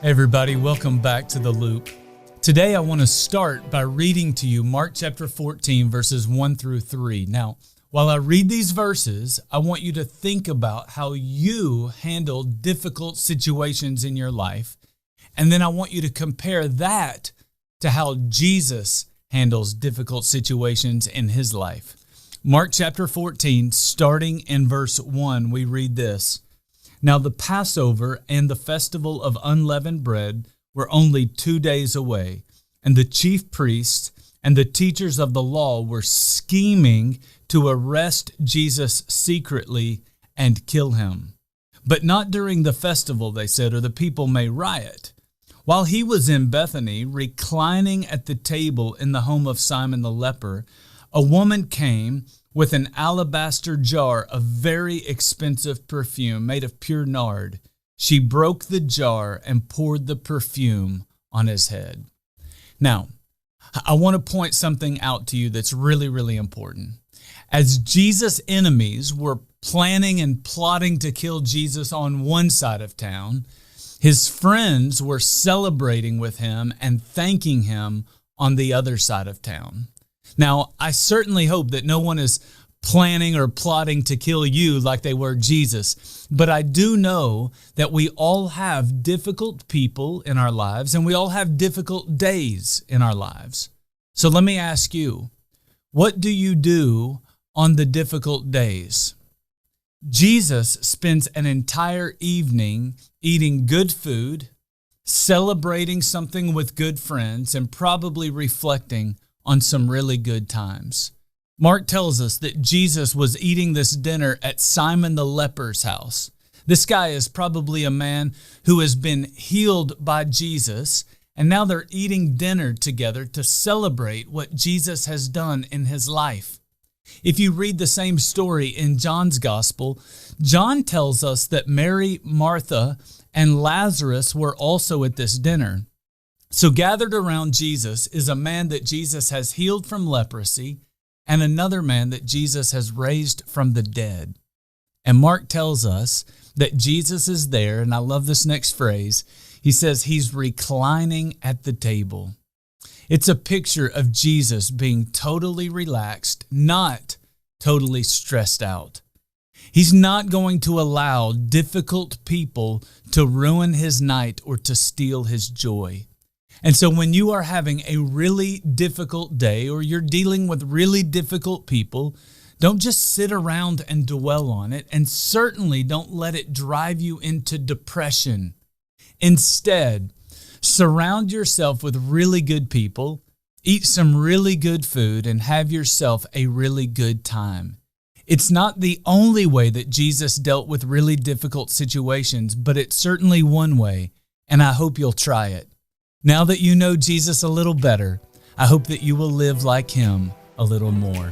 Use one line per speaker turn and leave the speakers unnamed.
Hey everybody, welcome back to The Loop. Today I want to start by reading to you Mark chapter 14 verses 1 through 3. Now, while I read these verses, I want you to think about how you handle difficult situations in your life, and then I want you to compare that to how Jesus handles difficult situations in his life. Mark chapter 14, starting in verse 1, we read this. Now the Passover and the festival of unleavened bread were only 2 days away, and the chief priests and the teachers of the law were scheming to arrest Jesus secretly and kill him. But not during the festival, they said, or the people may riot. While he was in Bethany, reclining at the table in the home of Simon the leper, a woman came with an alabaster jar of very expensive perfume made of pure nard. She broke the jar and poured the perfume on his head. Now, I want to point something out to you that's really, really important. As Jesus' enemies were planning and plotting to kill Jesus on one side of town, his friends were celebrating with him and thanking him on the other side of town. Now, I certainly hope that no one is planning or plotting to kill you like they were Jesus, but I do know that we all have difficult people in our lives and we all have difficult days in our lives. So let me ask you, what do you do on the difficult days? Jesus spends an entire evening eating good food, celebrating something with good friends, and probably reflecting on some really good times. Mark tells us that Jesus was eating this dinner at Simon the leper's house. This guy is probably a man who has been healed by Jesus, and now they're eating dinner together to celebrate what Jesus has done in his life. If you read the same story in John's gospel, John tells us that Mary, Martha, and Lazarus were also at this dinner. So gathered around Jesus is a man that Jesus has healed from leprosy and another man that Jesus has raised from the dead. And Mark tells us that Jesus is there, and I love this next phrase. He says he's reclining at the table. It's a picture of Jesus being totally relaxed, not totally stressed out. He's not going to allow difficult people to ruin his night or to steal his joy. And so when you are having a really difficult day or you're dealing with really difficult people, don't just sit around and dwell on it, and certainly don't let it drive you into depression. Instead, surround yourself with really good people, eat some really good food, and have yourself a really good time. It's not the only way that Jesus dealt with really difficult situations, but it's certainly one way, and I hope you'll try it. Now that you know Jesus a little better, I hope that you will live like him a little more.